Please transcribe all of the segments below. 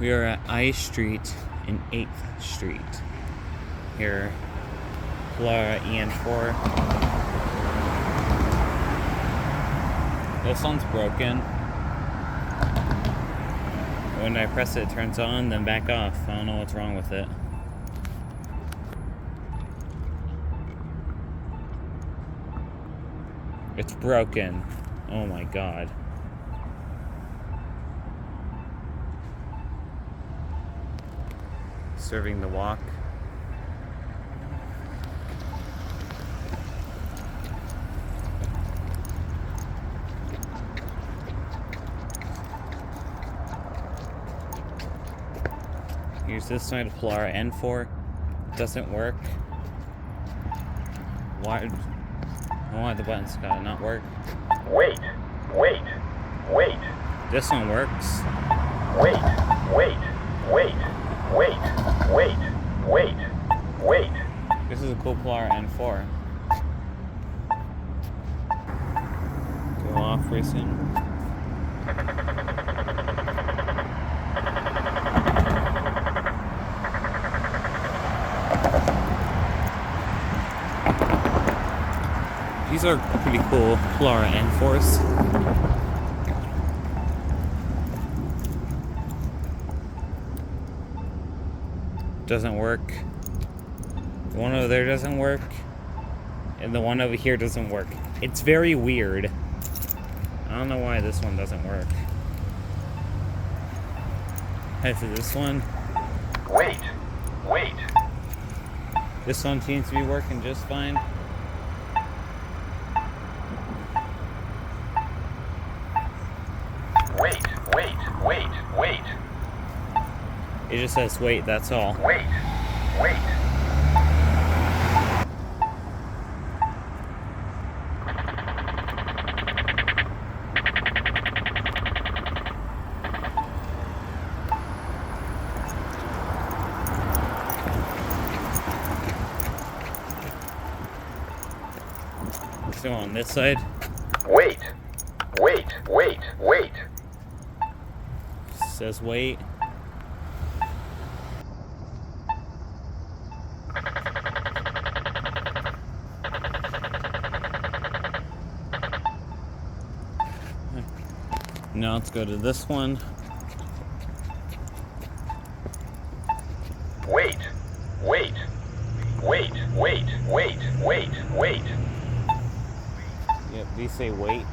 We are at I Street and 8th Street. Here, Polara EN4. This one's broken. When I press it, it turns on, then back off. I don't know what's wrong with it. It's broken. Oh my god. Serving the walk. Here's this side of Polara N4. Doesn't work. Why the buttons gotta not work? Wait. This one works. Wait. This is a cool Polara N4. Go off racing. These are pretty cool Polara N4s. Doesn't work. The one over there doesn't work. And the one over here doesn't work. It's very weird. I don't know why this one doesn't work. Head to this one. Wait. This one seems to be working just fine. Wait. It just says wait, that's all. Wait. So on this side. Wait. Says wait. Now let's go to this one. Wait. Yep, these say wait.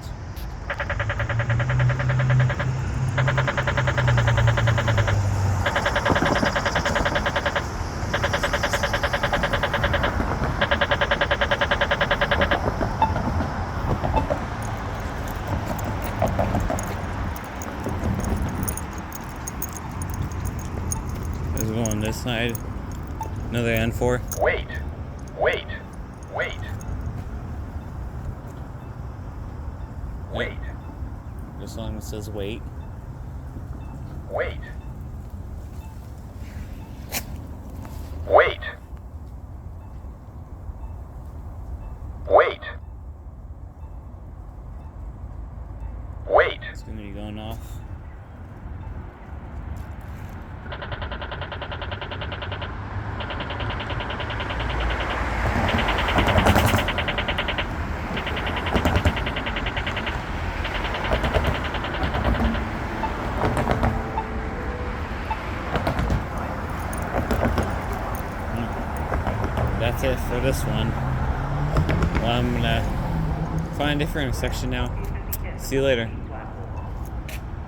Let's go on this side. Another N4. Wait. This one says wait. Wait. It's gonna be going off. That's it for this one. Well, I'm gonna find a different intersection now. See you later.